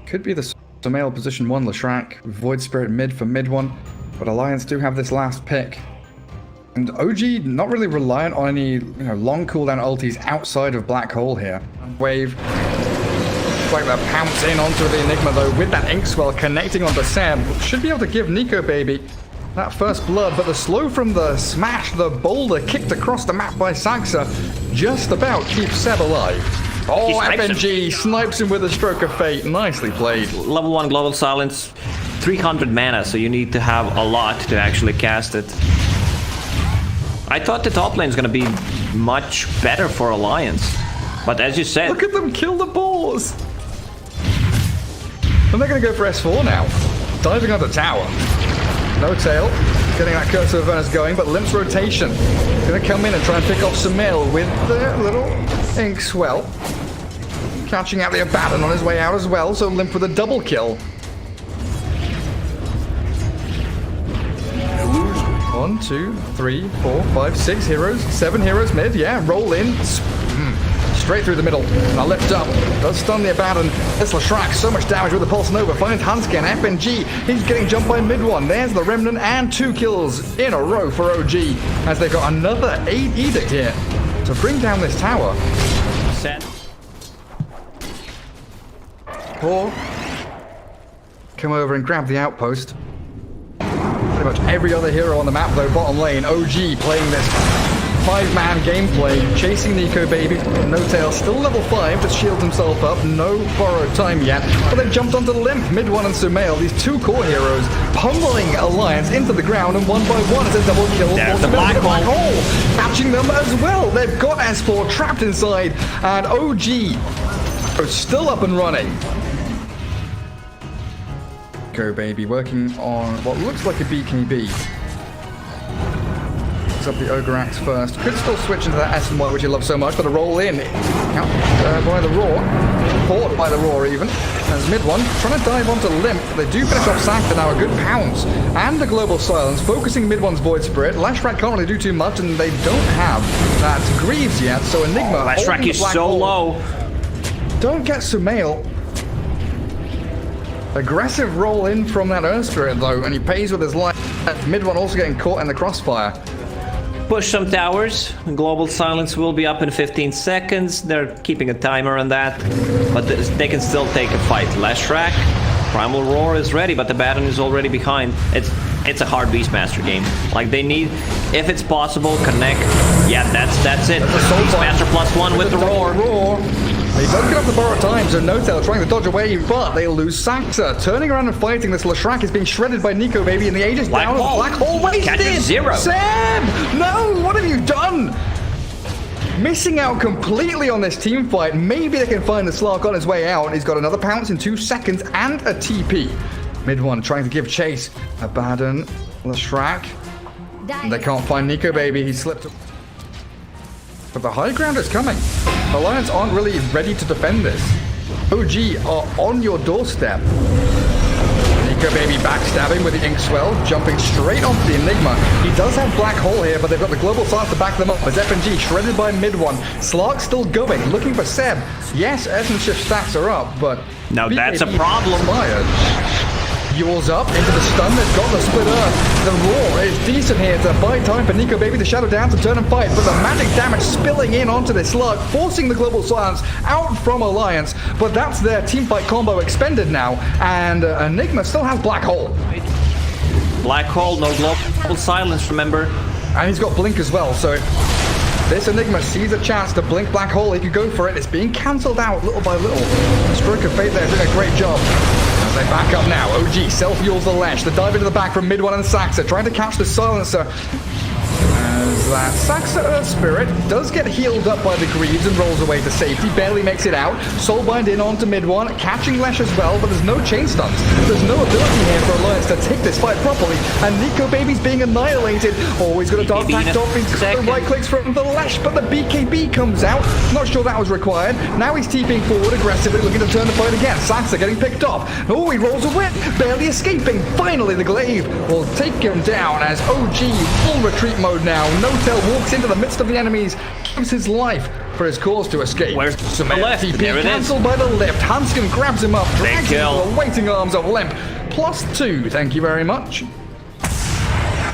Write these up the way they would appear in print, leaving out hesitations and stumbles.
Could be the Sumail position 1 Leshrac, Void Spirit mid for mid 1, but Alliance do have this last pick. And OG not really reliant on any long cooldown ultis outside of Black Hole here. Wave. Looks like they're pouncing onto the Enigma though with that Inkswell connecting onto Seb. Should be able to give Nico Baby that first blood, but the slow from the smash, the boulder kicked across the map by Saxa just about keeps Seb alive. Oh, FNG snipes him with a stroke of fate. Nicely played. Level 1 Global Silence, 300 mana, so you need to have a lot to actually cast it. I thought the top lane is going to be much better for Alliance, but as you said... Look at them kill the boars! And they're going to go for S4 now. Diving on the tower. No tail. Getting that Curse of Avernus going, but Limp's rotation. Going to come in and try and pick off Sumail with the little Inkswell. Catching out the Abaddon on his way out as well, so Limp with a double kill. 1, 2, 3, 4, 5, 6 heroes, 7 heroes mid, yeah, roll in. Straight through the middle. Now lift up. Does stun the Abaddon. This Leshrac, so much damage with the Pulse Nova. Finds Hanskin. FNG. He's getting jumped by mid 1. There's the Remnant and 2 kills in a row for OG. As they've got another 8 Edict here to bring down this tower. Set. Or come over and grab the outpost. Pretty much every other hero on the map though, bottom lane. OG playing this 5-man gameplay, chasing Nico Baby. No tail, still level 5 to shield himself up. No borrowed time yet, but they've jumped onto Limp, mid 1 and Sumail. These 2 core heroes pummeling Alliance into the ground, and 1 by 1 it's a double kill. There's the black hole. Catching them as well. They've got S4 trapped inside, and OG are still up and running. Go Baby working on what looks like a BKB. Picks up the Ogre Axe first. Could still switch into that S&Y, which you love so much, but a roll in. Out by the Roar. Caught by the Roar even. As mid 1 trying to dive onto Limp. They do finish off Sancta now. A good pounce. And a Global Silence. Focusing mid 1's Void Spirit. Leshrac can't really do too much, and they don't have that Greaves yet. So Enigma. Leshrac is so low. Don't get Sumail. Aggressive roll in from that Earth Spirit though, and he pays with his life. Mid 1 also getting caught in the crossfire. Push some towers. Global Silence will be up in 15 seconds. They're keeping a timer on that, but they can still take a fight. Leshrac, Primal Roar is ready, but the Abaddon is already behind. It's a hard Beastmaster game. Like they need, if it's possible, connect. Yeah, that's it. Beastmaster +1 with the Roar. He does get off the borrowed time, so No Tail trying to dodge away, but they lose Saxa. Turning around and fighting, this Leshrac is being shredded by Nico Baby, and the Aegis down. Black Hole wasted! Catches 0. Seb! No! What have you done? Missing out completely on this team fight. Maybe they can find the Slark on his way out. He's got another pounce in 2 seconds and a TP. Mid 1 trying to give chase. Abaddon, Leshrac. They can't find Nico Baby. He slipped. But the high ground is coming. Alliance aren't really ready to defend this. OG are on your doorstep. Nico Baby backstabbing with the Inkswell, jumping straight onto the Enigma. He does have Black Hole here, but they've got the Global Silence to back them up. As FNG shredded by mid 1. Slark still going, looking for Seb. Yes, Essence Shift stats are up, but... No, that's a problem. Yours up into the stun. They've got the split earth. The Roar is decent here to buy time for Nico Baby to shadow down to turn and fight, but the magic damage spilling in onto this slug, forcing the Global Silence out from Alliance. But that's their teamfight combo expended now, and Enigma still has Black Hole. Black Hole, no Global Silence, remember? And he's got Blink as well, so this Enigma sees a chance to blink Black Hole. He could go for it. It's being cancelled out little by little. Stroke of Fate there doing a great job. As they back up now, OG self-heals the Lesh. The dive into the back from mid 1 and Saxa, trying to catch the Silencer. As that Saxa Earth Spirit does get healed up by the Greaves and rolls away to safety, barely makes it out. Soulbind in onto mid 1, catching Lesh as well, but there's no chain stuns. There's no ability here for Alliance to take this fight properly, and Nico Baby's being annihilated. Always got a dark backed off, he's got the right clicks from the Lesh, but the BKB comes out. Not sure that was required. Now he's TPing forward aggressively, looking to turn the fight again. Saxa getting picked off. Oh, he rolls a whip, barely escaping. Finally, the Glaive will take him down as OG full retreat mode now. No No-Tail walks into the midst of the enemies, gives his life for his cause to escape. Where's the left? TP There it is. cancelled by the lift. Hanskin grabs him up, drags him into the waiting arms of Limp. +2, thank you very much.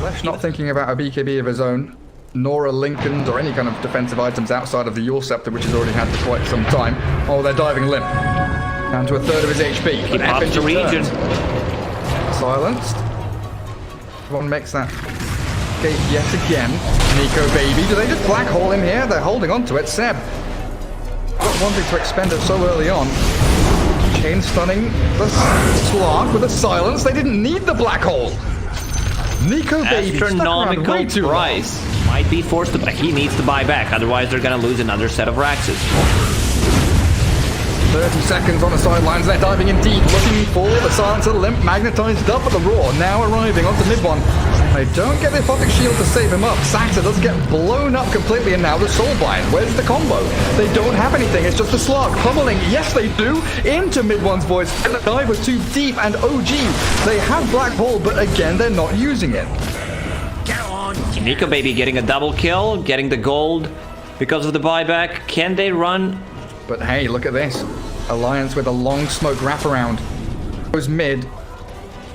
Left's not thinking about a BKB of his own, nor a Lincoln's or any kind of defensive items outside of the Yule Scepter, which he's already had for quite some time. Oh, they're diving Limp. Down to a third of his HP. Keep up the region. Silenced. One makes that escape yet again. Nico Baby, do they just black hole him here? They're holding on to it. Seb not wanting to expend it so early on. Chain stunning the Slark with a silence. They didn't need the black hole. Nico Baby astronomical way too price. long. Might be forced to, he needs to buy back, otherwise they're gonna lose another set of Raxes. 30 seconds on the sidelines, they're diving in deep, looking for the silencer. Limp magnetized up at the Roar, now arriving onto mid one. They don't get the Aphotic Shield to save him up. Saxa does get blown up completely, and now the Soulbind. Where's the combo? They don't have anything, it's just the Slark pummeling. Yes, they do, into mid one's voice. And the dive was too deep, and OG, they have Black Hole, but again, they're not using it. Nico Baby getting a double kill, getting the gold because of the buyback. Can they run? But hey, look at this. Alliance with a long smoke wraparound. Goes mid.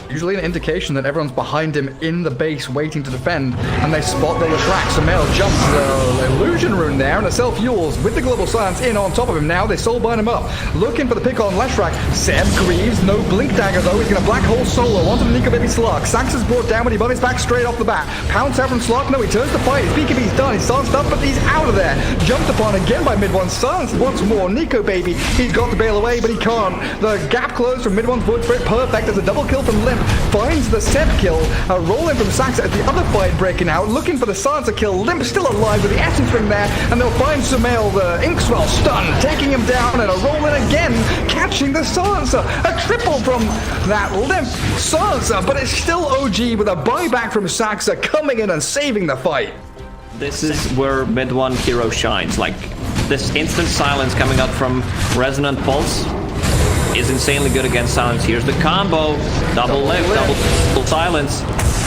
Usually an indication that everyone's behind him in the base waiting to defend. And they spot the track. Sumail jumps the illusion rune there and a self-fuels with the global silence in on top of him. Now they soulbind him up. Looking for the pick on Leshrac. Seb grieves. No blink dagger though. He's going to black hole solo onto the Nico Baby Slark. Sax is brought down when he bumps back straight off the bat. Pounce out from Slark. No, he turns to fight. His BKB's done. He's silenced up, but he's out of there. Jumped upon again by mid one. Silenced once more. Nico Baby. He's got to bail away, but he can't. The gap closed from mid one's Void Spirit. Perfect. There's a double kill from Limp. Finds the Seb kill. A roll in from Saxa as the other fight breaking out. Looking for the silencer kill. Limp still alive with the essence ring there. And they'll find Sumail, the Inkswell stun, taking him down and a roll in again. Catching the silencer. A triple from that Limp silencer. But it's still OG with a buyback from Saxa coming in and saving the fight. This is where mid one hero shines. Like this instant silence coming out from Resonant Pulse is insanely good against silence. Here's the combo. Double lift, double silence.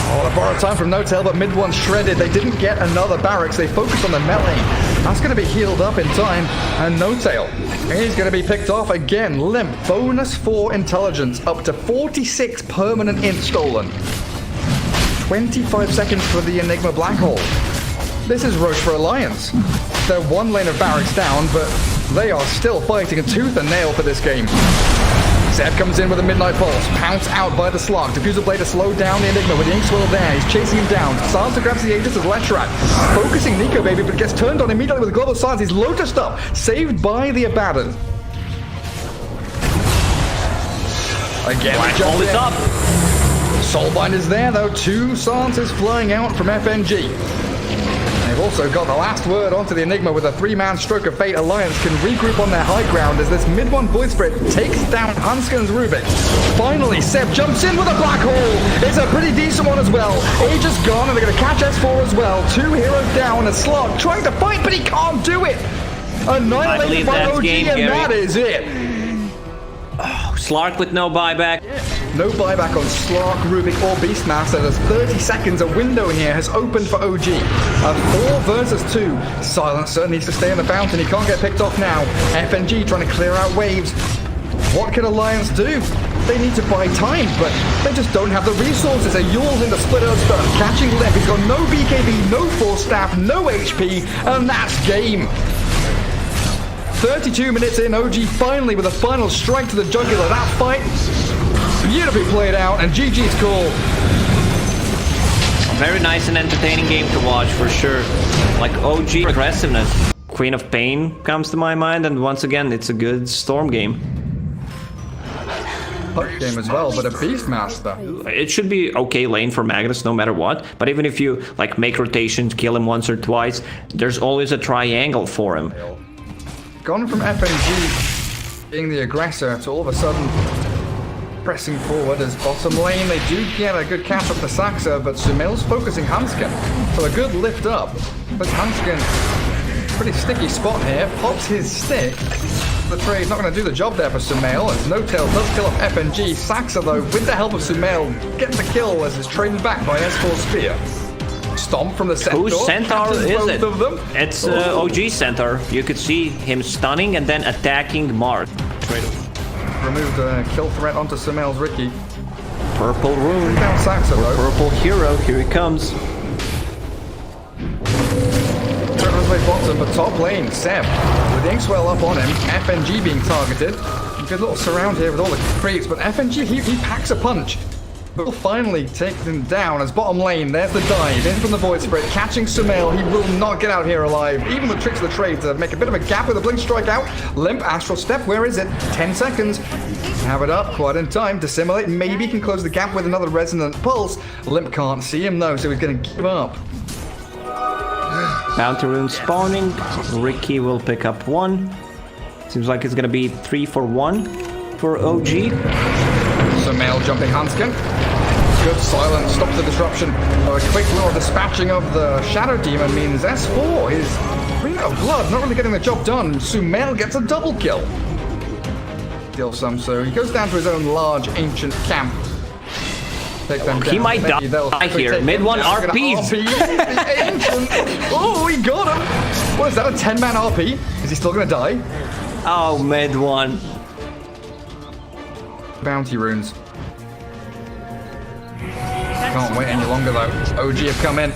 Oh, they borrowed time from No-Tail, but mid one shredded. They didn't get another barracks. They focused on the melee. That's going to be healed up in time. And No-Tail, he's going to be picked off again. Limp, bonus 4 intelligence, up to 46 permanent int stolen. 25 seconds for the Enigma Black Hole. This is Roche for Alliance. They're one lane of barracks down, but they are still fighting a tooth and nail for this game. Seb comes in with a Midnight Pulse, pounced out by the Slark. Diffuser Blade to slow down the Enigma with the Inkswell there. He's chasing him down. Silencer grabs the Aegis as Leshrac. Focusing Nico Baby, but gets turned on immediately with Global Silence. He's lotused up, saved by the Abaddon. Again, Black Hole is up. Soulbind is there though. 2 silences flying out from FNG. They've also got the last word onto the Enigma with a 3-man Stroke of Fate. Alliance can regroup on their high ground as this mid one Void Spirit takes down Hanskin's Rubik. Finally, Seb jumps in with a Black Hole. It's a pretty decent one as well. Age is gone and they're going to catch S4 as well. 2 heroes down. A Slark trying to fight, but he can't do it. Annihilated by OG, and that is it. Oh, Slark with no buyback. No buyback on Slark, Rubik, or Beastmaster. There's 30 seconds. A window here has opened for OG. A 4 versus 2. Silencer needs to stay on the fountain. He can't get picked off now. FNG trying to clear out waves. What can Alliance do? They need to buy time, but they just don't have the resources. A Yule's in the split earth stun, catching Limp. He's got no BKB, no Force Staff, no HP, and that's game. 32 minutes in, OG finally with a final strike to the jugular. That fight, beautifully played out, and GG's call. Very nice and entertaining game to watch, for sure. Like OG aggressiveness. Queen of Pain comes to my mind, and once again, it's a good Storm game. Puck game as well, but a Beastmaster. It should be okay lane for Magnus no matter what, but even if you like make rotations, kill him once or twice, there's always a triangle for him. Gone from FNG being the aggressor to all of a sudden pressing forward as bottom lane. They do get a good catch up to Saxa, but Sumail's focusing Hanskin. So a good lift up. But Hanskin, pretty sticky spot here, pops his stick. The trade's not going to do the job there for Sumail, as No-Tail does kill off FNG. Saxa, though, with the help of Sumail, gets the kill as it's traded back by S4 Spear. Stomp from the Centaur. Whose Centaur Captains is both it? of them. It's OG Centaur. You could see him stunning and then attacking Mars. Removed a kill threat onto Sumail's Ricky. Purple rune. Down Saxo though. Purple hero. Here he comes. Trevor's way bottom, but top lane, Seb. With the Inkswell up on him, FNG being targeted. Good little surround here with all the creeps, but FNG, he packs a punch. But will finally take them down as bottom lane. There's the dive in from the Void Spirit, catching Sumail. He will not get out here alive. Even the tricks of the trade to make a bit of a gap with a blink strike out. Limp, Astral Step, where is it? 10 seconds. Have it up, quite in time. Dissimulate, maybe can close the gap with another Resonant Pulse. Limp can't see him though, so he's going to give up. Bounty rune spawning. Ricky will pick up one. Seems like it's going to be 3 for 1 for OG. Sumail jumping Hanskin. Good silence, stops the disruption. A quick little dispatching of the Shadow Demon means S4 is running out of blood, not really getting the job done. Sumail gets a double kill. Deal some, so he goes down to his own large ancient camp. Take them down. He might die here. Mid one RPs. The ancient. Oh, he got him. What is that, a 10-man RP? Is he still going to die? Oh, mid one. Bounty runes. Can't wait any longer though. OG have come in.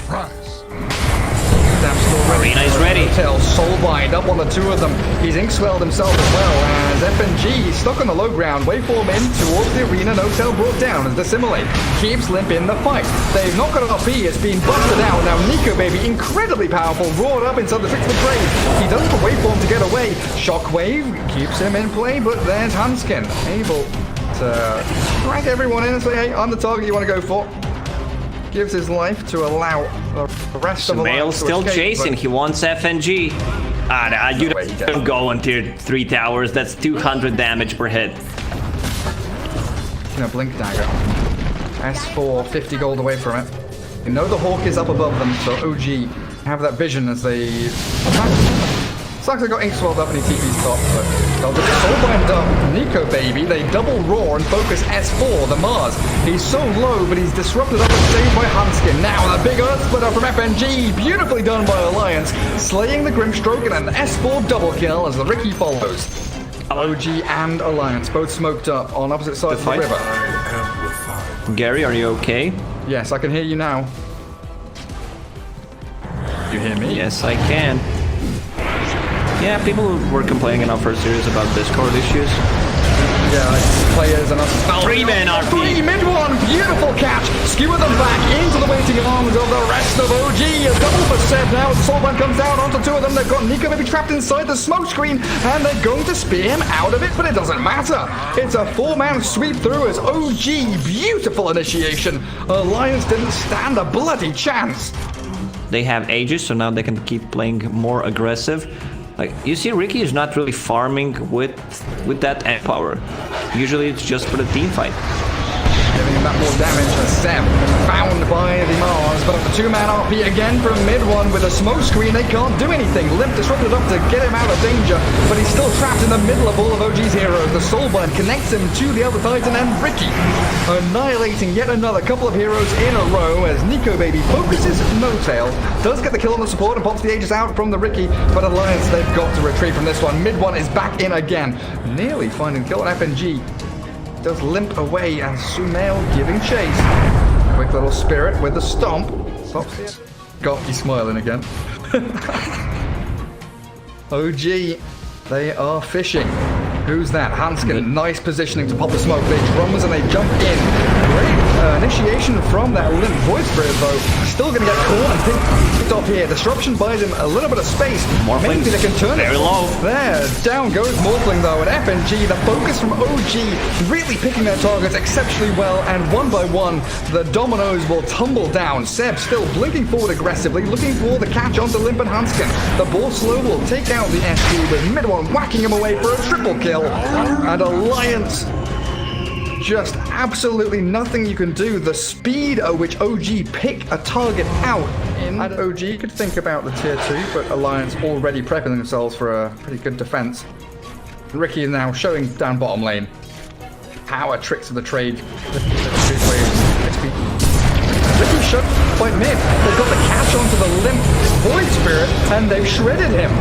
Arena is ready. Soulbind up on the two of them. He's Inkswelled himself as well as FNG stuck on the low ground. Waveform in towards the arena. No-tail brought down as Dissimulate keeps Limp in the fight. They've not got an RP. It's been busted out. Now Nico Baby, incredibly powerful, roared up inside the tricks of the trade. He does have a waveform to get away. Shockwave keeps him in play, but there's Hanskin able to drag everyone in and say, hey, I'm the target you want to go for. Gives his life to allow the rest of the Sumail's still escape, chasing. He wants FNG. You don't go on tier 3 towers. That's 200 damage per hit. Blink dagger. S4, 50 gold away from it. You know the Hawk is up above them, so OG have that vision as they attack. Saxo got Inkswelled up and he TP's top, but they'll just soulbind up Nico Baby. They double roar and focus S4, the Mars. He's so low, but he's disrupted up and saved by Hanskin. Now the big Earth Splitter from FNG, beautifully done by Alliance, slaying the Grimstroke and an S4 double kill as the Ricky follows. OG and Alliance both smoked up on opposite sides of the river. Gary, are you okay? Yes, I can hear you now. You hear me? Yes, I can. Yeah, people were complaining in our first series about Discord issues. Yeah, like players and us. 3-man RP. 3 mid one, beautiful catch. Skewer them back into the waiting arms of the rest of OG. A double for Seb now. Soulbind comes down onto two of them. They've got Nico Baby trapped inside the smoke screen, and they're going to spear him out of it, but it doesn't matter. It's a 4-man sweep through as OG. Beautiful initiation. Alliance didn't stand a bloody chance. They have Aegis, so now they can keep playing more aggressive. Like, you see, Ricky is not really farming with that power. Usually it's just for the team fight. Giving him that more damage as Seb found by the Mars, but a 2-man RP again from mid one with a smoke screen. They can't do anything. Limp disrupted up to get him out of danger, but he's still trapped in the middle of all of OG's heroes. The Soulbind connects him to the other Titan and Ricky, annihilating yet another couple of heroes in a row as Nico Baby focuses No-Tail, does get the kill on the support and pops the Aegis out from the Ricky, but Alliance, they've got to retreat from this one. Mid one is back in again, nearly finding kill on FNG. Does limp away and Sumail giving chase. Quick little spirit with the stomp. Got you smiling again. OG, they are fishing. Who's that? Hanskin, nice positioning to pop the smoke. They drums and they jump in. Great initiation from that Limp Void Spirit though. Still going to get caught and picked off here. Disruption buys him a little bit of space. Maybe they can turn it. Very low. There, down goes Morphling though. And FNG, the focus from OG, really picking their targets exceptionally well. And one by one, the dominoes will tumble down. Seb still blinking forward aggressively, looking for the catch onto Limp and Hanskin. The ball slow will take out the SG with mid one whacking him away for a triple kill. And Alliance, just absolutely nothing you can do. The speed at which OG pick a target out in, and OG could think about the tier 2, but Alliance already prepping themselves for a pretty good defense. Ricky is now showing down bottom lane. Power tricks of the trade. Ricky shut by mid. They've got the catch onto the limp Void Spirit, and they've shredded him.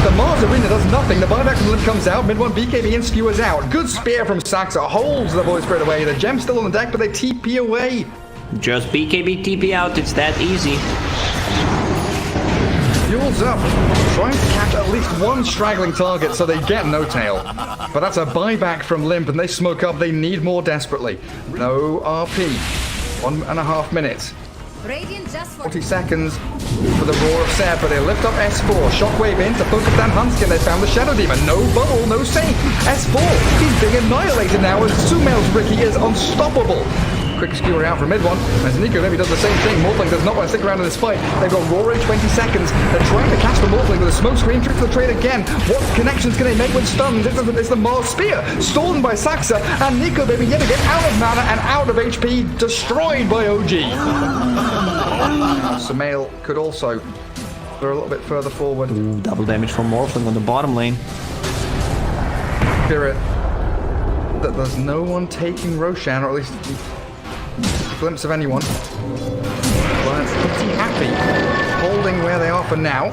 The Mars Arena does nothing. The buyback from Limp comes out. Mid one BKB and skewers out. Good spear from Saxa. Holds the Void Spirit away. The gem's still on the deck, but they TP away. Just BKB TP out. It's that easy. Fuels up. Trying to catch at least one straggling target so they get no tail. But that's a buyback from Limp, and they smoke up. They need more desperately. No RP. 1.5 minutes. 40 seconds for the Roar of Seb, but they lift up S4. Shockwave in to focus down Hunskin. They found the Shadow Demon. No bubble, no save. S4, he's being annihilated now as Sumail's Ricky is unstoppable. Quick skewer out from mid one, as Nico maybe does the same thing. Morphling does not want to stick around in this fight. They've got Roar in 20 seconds. They're trying to catch the Morphling with a smoke screen. Trick for the trade again. What connections can they make with stuns? It's the Mars Spear, stolen by Saxa, and Nico baby yet again out of mana and out of HP, destroyed by OG. Sumail could also go a little bit further forward. Ooh, double damage from Morphling on the bottom lane. Spirit, that there's no one taking Roshan, or at least a glimpse of anyone. But pretty happy holding where they are for now.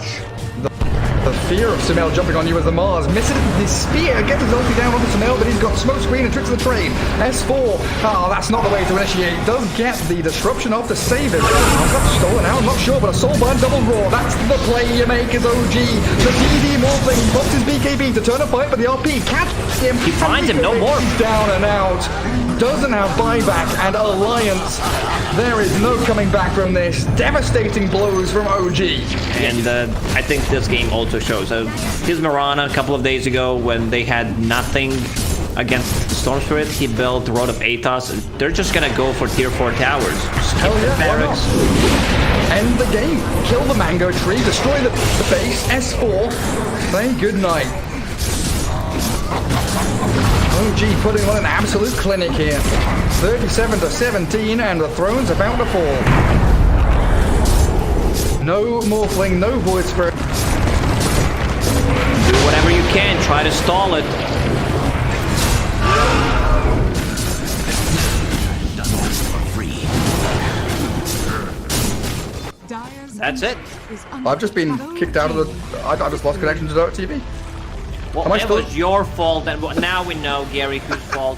The fear of Sumail jumping on you as the Mars misses his spear, gets his ulti down onto Sumail, but he's got smoke screen and tricks of the trade. S4, that's not the way to initiate. Does get the disruption off to save him. Got stolen out, I'm not sure, but a Soulbind double Roar, that's the play you make as OG. The DD Morphling pops his BKB to turn a fight, but the RP catches him. He finds him, no more. Down and out. Doesn't have buyback and alliance. There is no coming back from this. Devastating blows from OG. And I think this game also shows. His Mirana a couple of days ago when they had nothing against the Storm Spirit, he built Road of Athos. They're just gonna go for tier 4 towers. Hell yeah, barracks. End the game. Kill the mango tree. Destroy the base. S4. Say goodnight. OG putting on an absolute clinic here. 37-17, and the throne's about to fall. No Morphling, no Void Spirit. Do whatever you can, try to stall it. That's it. I've just been kicked out of the... I just lost connection to Dota TV. Well, it was your fault, and now we know, Gary, whose fault.